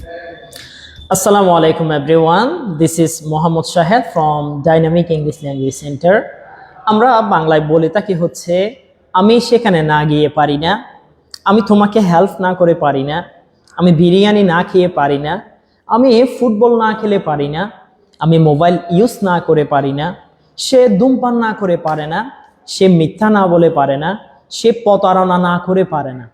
Assalamualaikum everyone. This is Mohammad Shahed from Dynamic English Language Center. আমরা বাংলায় বলে থাকি হচ্ছে আমি সেখানে না গিয়ে পারি না, আমি তোমাকে হেল্প না করে পারি না, আমি বিরিয়ানি না খেয়ে পারি না, আমি ফুটবল না খেলে পারি না, আমি মোবাইল ইউজ না করে পারি না, সে ধূমপান না করে পারে না, সে মিথ্যা না বলে পারে না, সে প্রতারণা না করে পারে না।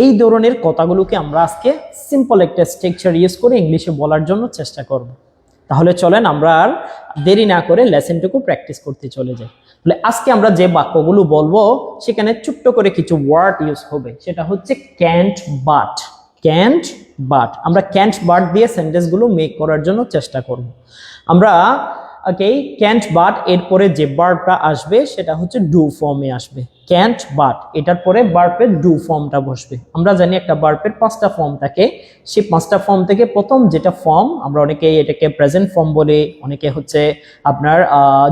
এই ধরনের কথাগুলোকে আমরা আজকে সিম্পল একটা স্ট্রাকচার ইউজ করে ইংলিশে বলার জন্য চেষ্টা করব। তাহলে চলেন আমরা আর দেরি না করে লেসনটুকু প্র্যাকটিস করতে চলে যাই। তাহলে আজকে আমরা যে বাক্যগুলো বলবো সেখানে ছোট্ট করে কিছু ওয়ার্ড ইউজ হবে, সেটা হচ্ছে ক্যান্ট বাট। ক্যান্ট বাট, আমরা ক্যান্ট বাট দিয়ে সেন্টেন্সগুলো মেক করার জন্য চেষ্টা করব। আমরা ওকে ক্যান্ট বাট এরপরে যে ভার্বটা আসবে সেটা হচ্ছে ডু ফর্মে আসবে। ক্যান্ট বাট এটার পরে ভার্বের ডু ফর্মটা বসবে। আমরা জানি একটা ভার্বের 5টা ফর্ম থাকে, সেই 5টা ফর্ম থেকে প্রথম যেটা ফর্ম আমরা অনেকে এটাকে প্রেজেন্ট ফর্ম বলি, অনেকে হচ্ছে আপনার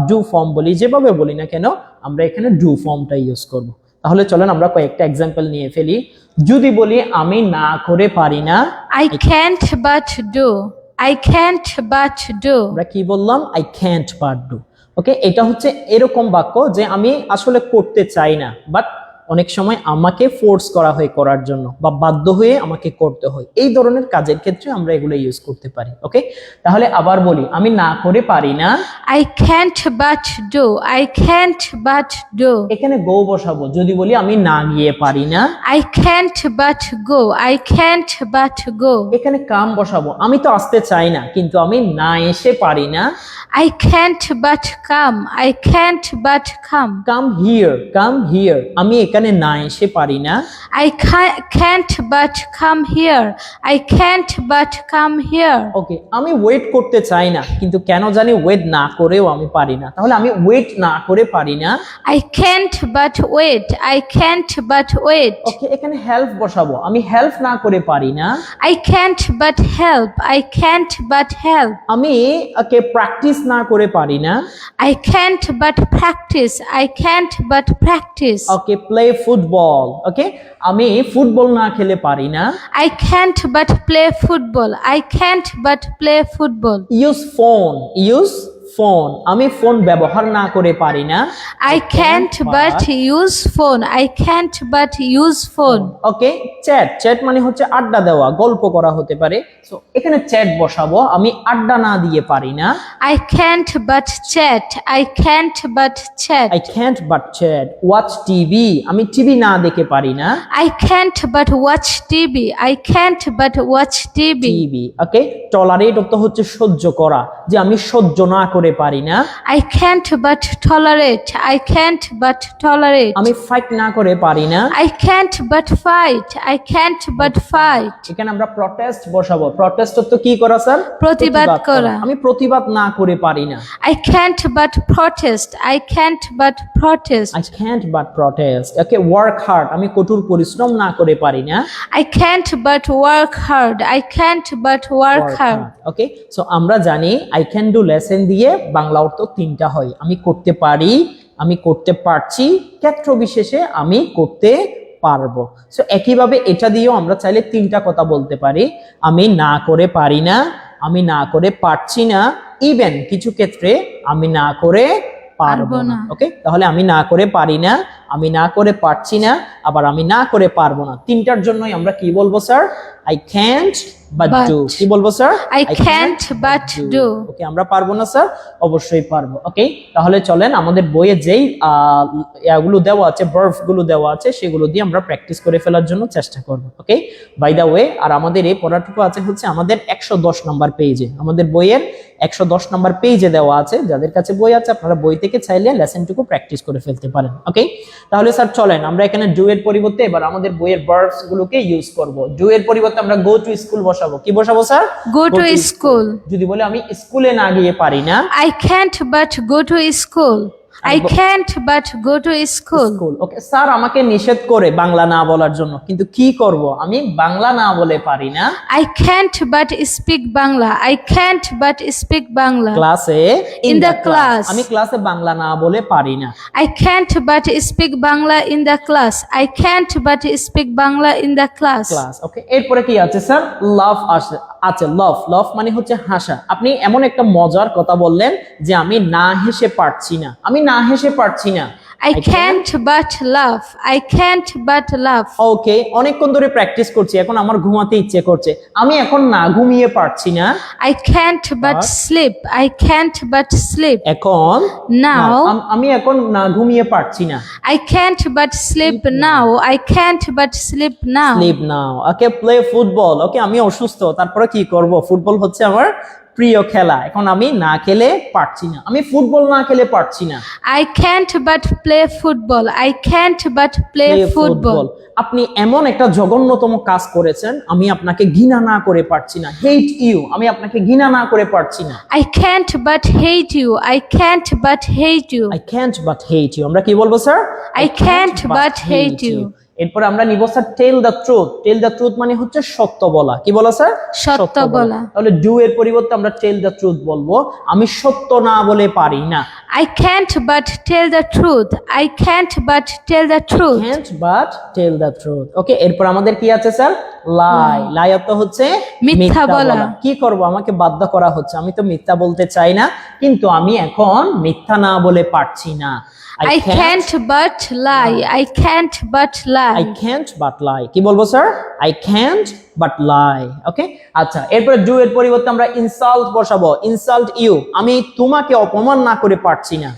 ডু ফর্ম বলি, যেভাবে বলি না কেন আমরা এখানে ডু ফর্মটা ইউজ করব। তাহলে চলেন আমরা কয়েকটা এক্সাম্পল নিয়ে ফেলি। যদি বলি আমি না করে পারি না, I can't but do. I can't but do. আমরা কি বললাম? I can't but do. ওকে, এটা হচ্ছে এরকম বাক্য যে আমি আসলে করতে চাই না, বাট অনেক সময় আমাকে ফোর্স করা হয় করার জন্য বা বাধ্য হয়ে আমাকে করতে হয়। এই ধরনের কাজের ক্ষেত্রে আমরা এগুলো ইউজ করতে পারি। ওকে, তাহলে আবার বলি আমি না করে পারি না, I can't but do. I can't but do. এখানে গো বসাবো। যদি বলি আমি না গিয়ে পারি না, I can't but go. I can't but go. এখানে কাম বসাবো। আমি তো আসতে চাই না কিন্তু আমি না এসে পারি না, I can't but come. I can't but come. Come here. Come here, আমি এখানে না এসে পারি না, I can't but come here. I can't but come here. ওকে, আমি ওয়েট করতে চাই না কিন্তু কেন জানি ওয়েট না করেও আমি পারি না। তাহলে আমি ওয়েট না করে পারি না, I can't but wait. I can't but wait. ওকে, এখানে হেল্প বসাবো। আমি হেল্প না করে পারি না, I can't but help. I can't but help. আমি ওকে প্র্যাকটিস না করে পারি না, I can't but practice. I can't but practice. Okay play football. Okay, আমি ফুটবল না খেলে পারি না, I can't but play football. I can't but play football. Use phone. Use phone, আমি ফোন ব্যবহার না করে পারি না, I can't but use phone. I can't but use phone. Okay chat. Chat মানে হচ্ছে আড্ডা দেওয়া, গল্প করা হতে পারে। সো এখানে চ্যাট বসাবো। আমি আড্ডা না দিয়ে পারি না, I can't but chat. I can't but chat. I can't but chat. Watch TV, আমি টিভি না দেখে পারি না, I can't but watch TV. I can't but watch TV. TV. Okay, tolerate অর্থ হচ্ছে সহ্য করা, যে আমি সহ্য না করে পারি না, I can't but tolerate. I can't but tolerate. আমি ফাইট না করে পারি না, I can't but fight. I can't but fight. এখানে আমরা প্রটেস্ট বসাবো। প্রটেস্ট অর্থ কি করা স্যার? প্রতিবাদ করা। আমি প্রতিবাদ না করে পারি না, I can't but protest. I can't but protest. I can't but protest. Okay, work hard, আমি কঠোর পরিশ্রম না করে পারি না, I can't but work hard. I can't but work hard. Okay, so আমরা জানি আই ক্যান ডু লেসন দিয়ে বাংলা অর্থ 3টা হয়। আমি করতে পারি, আমি করতে পারছি, ক্ষেত্র বিশেষে আমি করতে পারবো। সো একইভাবে এটা দিয়েও আমরা চাইলে 3টা কথা বলতে পারি। আমি না করে পারি না, আমি না করে পারছি না, ইভেন কিছু ক্ষেত্রে আমি না করে পারবো না। ওকে, তাহলে আমি না করে পারি না, আমি না করে পারছি না, আবার আমি না করে পারবো না। 3টার জন্যই আমরা কি বলবো sir? I can't but do. কি বলবো sir? I can't but do. ওকে, আমরা পারবো না স্যার? অবশ্যই পারবো। ওকে, তাহলে চলেন আমাদের বইয়ে যেই ইয়াগুলো দেওয়া আছে, ভার্ব গুলো দেওয়া আছে, সেগুলো দিয়ে আমরা প্র্যাকটিস করে ফেলার জন্য চেষ্টা করব। ওকে, বাই দা ওয়ে, আর আমাদের এই পড়াটুকু আছে হচ্ছে আমাদের 110 নম্বর পেজে। আমাদের বইয়ের 110 নম্বর পেজে দেওয়া আছে। যাদের কাছে বই আছে আপনারা বই থেকে চাইলে লেসনটুকু প্র্যাকটিস করে ফেলতে পারেন। ওকে, তাহলে স্যার চলেন আমরা এখানে ডু এর পরিবর্তে এবার আমাদের বইয়ের ভার্বস গুলোকে ইউজ করব। ডু এর পরিবর্তে আমরা গো টু স্কুল বসাবো। কি বসাবো স্যার? Go to school. যদি বলে আমি স্কুলে না গিয়ে পারি না, I can't but go to school. I can't but go to school. School. Okay, sir আমাকে নিষেধ করে বাংলা না বলার জন্য, কিন্তু কি করব, আমি বাংলা না বলে পারি না। I can't but speak Bangla. I can't but speak Bangla. ক্লাসে In the class. আমি ক্লাসে বাংলা না বলে পারি না। I can't but speak Bangla in the class. I can't but speak Bangla in the class. Class. Okay, এরপরে কি আছে স্যার? লাভ আছে। লাভ মানে হচ্ছে হাসা। আপনি এমন একটা মজার কথা বললেন যে আমি না হেসে পারছি না, আমি না হেসে পারছি না। I can't but laugh. I can't but laugh. ওকে, অনেকক্ষণ ধরে প্র্যাকটিস করছি, এখন আমার ঘুমাতে ইচ্ছে করছে, আমি এখন না ঘুমিয়ে পারছি না। I can't but sleep. I can't but sleep. এখন Now আমি এখন না ঘুমিয়ে পারছি না। I can't but sleep now. I can't but sleep now. Sleep now. Okay, play football. Okay, আমি অসুস্থ, তারপরে কি করব? ফুটবল হচ্ছে আমার প্রিয় খেলা, এখন আমি না খেলে পারছি না, আমি ফুটবল না খেলে পারছি না। I can't but play football. I can't but play football. আপনি এমন একটা জঘন্যতম কাজ করেছেন, আমি আপনাকে ঘৃণা না করে পারছি না। হেট ইউ, আমি আপনাকে ঘৃণা না করে পারছি না। I can't but hate you. I can't but hate you. I can't but hate you। আমরা কি বলবো sir? I can't but hate you. এরপর আমরা নিব sir tell the truth. Tell the truth মানে হচ্ছে সত্য বলা। কি বলা স্যার? সত্য বলা। তাহলে ডু এর পরিবর্তে আমরা টেল দ্য ট্রুথ বলবো। আমি সত্য না বলে পারি না। I can't but tell the truth. I can't but tell the truth. Can't but tell the truth। ওকে, এরপর আমাদের কি আছে স্যার? লাই। লাই অর্থ হচ্ছে মিথ্যা বলা। কি করব, আমাকে বাধ্য করা হচ্ছে, আমি তো মিথ্যা বলতে চাই না, কিন্তু আমি এখন মিথ্যা না বলে পারছি না। I can't but lie. I can't but I lie. can't but lie। কি বলবো sir? I can't but lie। ওকে, আচ্ছা, এরপর ডু এর পরিবর্তে আমরা ইনসাল্ট বসাবো। ইনসাল্ট ইউ, আমি তোমাকে অপমান না করে পারছি না।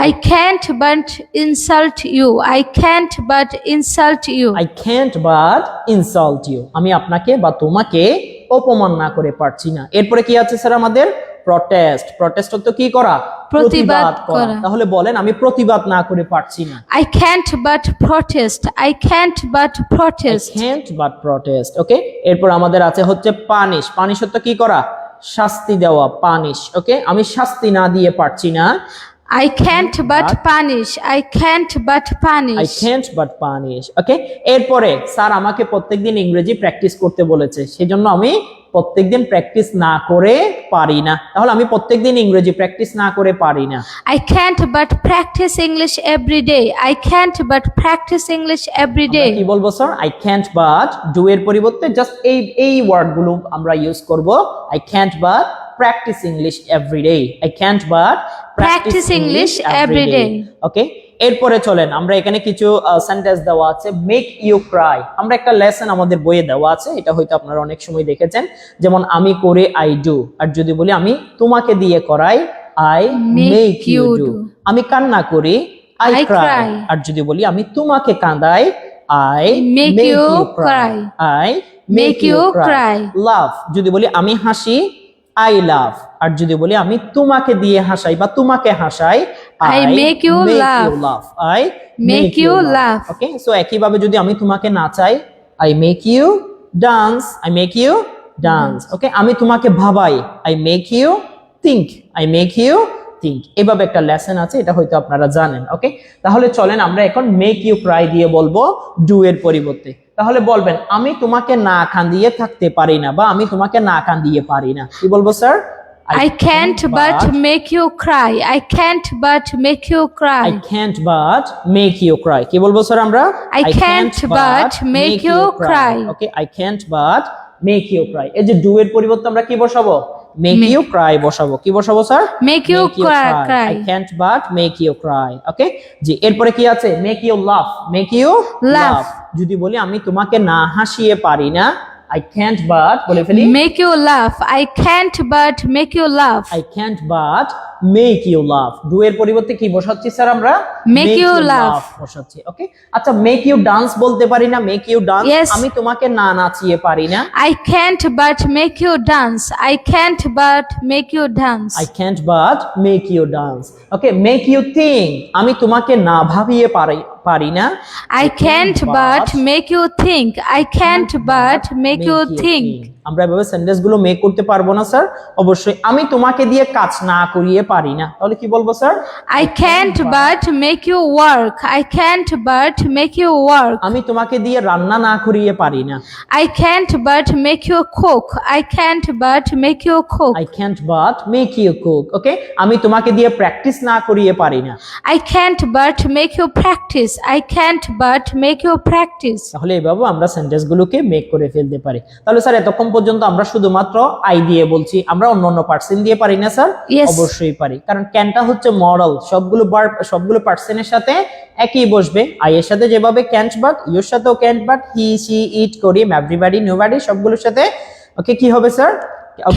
I can't but insult you. I can't but insult you. I can't but insult you। আমি আপনাকে বা তোমাকে অপমান না করে পারছি না। এরপরে কি আছে স্যার আমাদের? প্রটেস্ট। প্রটেস্ট তো কি করা? প্রতিবাদ করা। তাহলে বলেন আমি প্রতিবাদ না করে পারছি না। I can't but protest. I can't but protest. Can't but protest। ওকে, এরপর আমাদের আছে হচ্ছে পানিশ। পানিশ তো কি করা? শাস্তি দেওয়া, পানিশ। ওকে, আমি শাস্তি না দিয়ে পারছি না। I can't but punish. I can't but I punish. can't but punish। ওকে, এরপরে স্যার আমাকে প্রত্যেকদিন ইংরেজি প্র্যাকটিস করতে বলেছে, সেজন্য আমি প্রত্যেকদিন প্র্যাকটিস না করে পারি না। তাহলে আমি প্রত্যেকদিন ইংরেজি প্র্যাকটিস না করে পারি না। I can't but practice English every day. I can't but practice English every আমরা day. কি বলবো sir? I can't but do এর পরিবর্তে জাস্ট এই ওয়ার্ডগুলো আমরা ইউজ করব। I can't but practice English every day। I can't but Practice English every day। ওকে, এরপরে চলেন আমরা এখানে কিছু সেন্টেন্স দেওয়া আছে। Make you cry. আমরা একটা লেসন আমাদের বইয়ে দেওয়া আছে, এটা হয়তো আপনারা অনেক সময় দেখেছেন। যেমন আমি করে আই ডু, আর যদি বলি আমি তোমাকে দিয়ে করাই আই মেক ইউ ডু। আমি কান্না করি আই ক্রাই, আর যদি বলি আমি তোমাকে কাঁদাই I Make you cry। I Make you cry। লাভ, যদি বলি আমি হাসি আই লাভ, আর যদি বলি আমি তোমাকে দিয়ে হাসাই বা তোমাকে হাসাই I make you laugh। I Make you laugh। Okay, so একইভাবে যদি আমি তোমাকে নাচাই I make you dance. I make you dance. Okay, আমি তোমাকে ভাবাই I make you think. I make you think. এভাবে একটা লেসন আছে, এটা হয়তো আপনারা জানেন। ওকে, তাহলে চলেন আমরা এখন মেক ইউ ক্রাই দিয়ে বলবো ডু এর পরিবর্তে। তাহলে বলবেন আমি তোমাকে না কাঁদিয়ে থাকতে পারি না, বা আমি তোমাকে না কাঁদিয়ে পারি না। কি বলবো sir? I can't but make you cry. I can't but make you I cry. can't but make you cry। কি বলবো স্যার আমরা? I can't but make you cry। Okay, I can't but make you cry। এই যে do এর পরিবর্তে আমরা কি বসাবো? মেক ইউ ক্রাই বসাবো। কি বসাবো sir? Make you cry। I can't but make you cry। ওকে, জি, এরপরে কি আছে? মেক ইউ লাফ। মেক ইউ লাফ, Laugh। যদি বলি আমি তোমাকে না হাসিয়ে পারি না I can't but বলে ফেলি Make you laugh। I can't but make you laugh। I can't but make you laugh। Do এর পরিবর্তে কি বসাচ্ছি স্যার আমরা? Make you laugh। বসাচ্ছি। ওকে, আচ্ছা, মেক ইউ ডান্স বলতে পারি না? Make you dance, Yes। আমি তোমাকে না নাচিয়ে পারি না। I can't but make you dance। I can't but make you dance। I can't but make you dance। Okay, make you think, আমি তোমাকে না ভাবিয়ে পারি না। I can't but make you think. I can't but make you think. আমরা এভাবে sentence গুলো make করতে পারবো না স্যার। অবশ্যই আমি তোমাকে দিয়ে কাজ না করিয়ে পারি না, তাহলে কি বলবো sir? I can't but make you work. I can't but make you work. আমি তোমাকে দিয়ে রান্না না করিয়ে পারি না। I can't but make you cook. I can't but make you cook. I can't but make you cook. ওকে, আমি তোমাকে দিয়ে প্র্যাকটিস না করিয়ে পারি না। I can't but make you practice. I can't but make you practice. তাহলে এইভাবে আমরা সেন্টেন্স গুলোকে মেক করে ফেলতে পারি। তাহলে স্যার এতক্ষণ পর্যন্ত আমরা শুধুমাত্র আই দিয়ে বলছি, আমরা অন্য পার্সন দিয়ে পারি না স্যার? Yes. অবশ্যই পারি, কারণ ক্যানটা হচ্ছে মডেল, সবগুলো ভার্ব সবগুলো পার্সনের সাথে একই বসবে। আই এর সাথে যেভাবে ক্যান্ট বাট, ইউর সাথেও ক্যান্ট বাট, হি সি ইট করি, এভরিবডি নোবডি সবগুলোর সাথে ওকে কি হবে স্যার?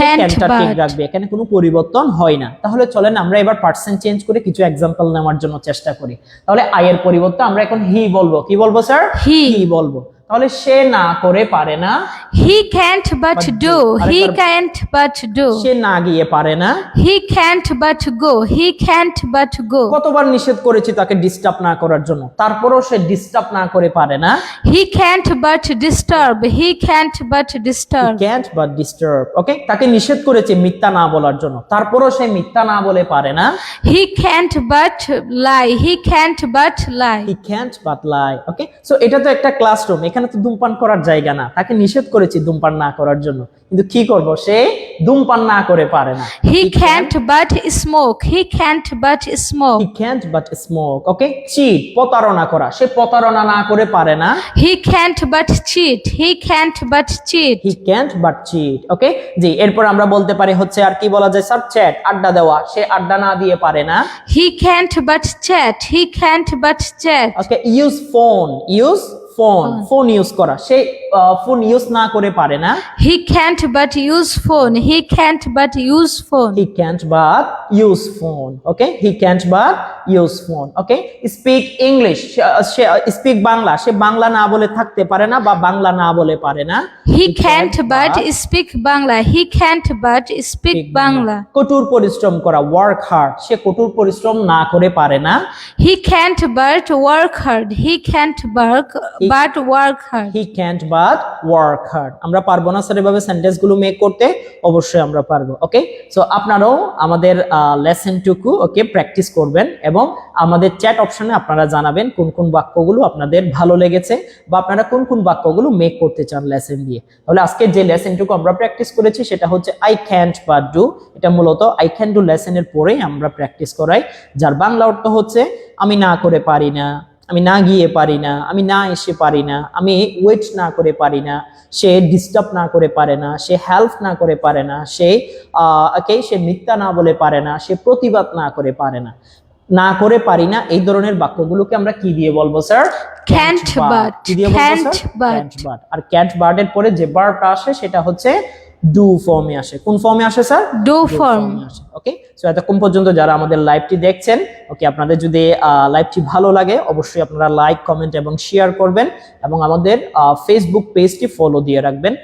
Can't ক্যানটা ঠিক but. রাখবে, এখানে কোনো পরিবর্তন হয় না। তাহলে চলেন আমরা এবার পার্সন চেঞ্জ করে কিছু এক্সাম্পল নেওয়ার জন্য চেষ্টা করি। তাহলে আই এর পরিবর্তে আমরা এখন হি বলবো। কি বলবো স্যার? He. বলবো। তাহলে সে না করে পারে না। He can't but do. He can't but do. সে না গিয়ে পারে না। He can't but go. He can't but go. কতবার নিষেধ করেছি তাকে ডিস্টার্ব না করার জন্য, তারপরও সে ডিস্টার্ব না করে পারে না। He can't but disturb. He can't but disturb. Can't but disturb. Okay, তাকে নিষেধ করেছে মিথ্যা না বলার জন্য, তারপরও সে মিথ্যা না বলে পারে না। He can't but lie. He can't but lie. He can't but lie. Okay, so এটা তো একটা ক্লাসরুম, এখানে তো ধূমপান করার জায়গা না। তাকে নিষেধ করেছি ধূমপান না করার জন্য, কিন্তু কি করব, সে ধূমপান না করে পারে না। He can't but smoke. He can't but he smoke. Can't but smoke. Okay, cheat প্রতারণা করা, সে প্রতারণা না করে পারে না। He can't but cheat. He can't but cheat. He can't but cheat. Okay, জি, এরপর আমরা বলতে পারি হচ্ছে আর কি বলা যায় স্যার? চ্যাট, আড্ডা দেওয়া, সে আড্ডা না দিয়ে পারে না। He can't but chat. He can't but chat. Okay, use phone, use phone, phone use করা, সে ফোন ইউজ না করে পারে না। He can't but use phone. He can't but use phone. He can't but use phone. Okay, he can't but use phone. Okay, speak English, say speak Bangla, সে বাংলা না বলে থাকতে পারে না বা বাংলা না বলে পারে না। He can't but speak Bangla. He can't but speak Bangla. কঠোর পরিশ্রম করা, work hard, সে কঠোর পরিশ্রম না করে পারে না। He can't but work hard. He can't but work hard. He can't but work hard. আমরা পারবো না স্যার এভাবে সেন্টেন্স গুলো মেক করতে? অবশ্যই আমরা পারবো। ওকে, সো আপনারাও আমাদের লেসনটুকু ওকে প্র্যাকটিস করবেন এবং আমাদের চ্যাট অপশনে আপনারা জানাবেন কোন কোন বাক্যগুলো আপনাদের ভালো লেগেছে বা আপনারা কোন কোন বাক্যগুলো মেক করতে চান লেসন দিয়ে। তাহলে আজকে যে লেসনটুকু আমরা প্র্যাকটিস করেছি সেটা হচ্ছে আই ক্যান্ট বাট ডু। এটা মূলত আই ক্যান ডু লেসনের পরেই আমরা প্র্যাকটিস করাই, যার বাংলা অর্থ হচ্ছে আমি না করে পারি না, আমি না গিয়ে পারি না, আমি না এসে পারি না, আমি ওয়েট না করে পারি না, সে ডিস্টার্ব না করে পারে না, সে হেল্প না করে পারে না, সে মিথ্যা না বলে পারে না, সে প্রতিবাদ না করে পারে না। না করে পারি না এই ধরনের বাক্যগুলোকে আমরা কি দিয়ে বলবো স্যার? Can't but. কি দিয়ে বলবো Can't sir? but. Can't but। আর ক্যান্ট বাট এর পরে যে ভার্বটা আসে সেটা হচ্ছে ডু ফর্মে আসে। কোন ফর্মে আসে sir? Do form. Okay, so এতক্ষণ পর্যন্ত যারা আমাদের লাইভটি দেখছেন, ওকে, আপনাদের যদি লাইভটি ভালো লাগে অবশ্যই আপনারা লাইক, কমেন্ট এবং শেয়ার করবেন এবং আমাদের ফেসবুক পেজটি ফলো দিয়ে রাখবেন।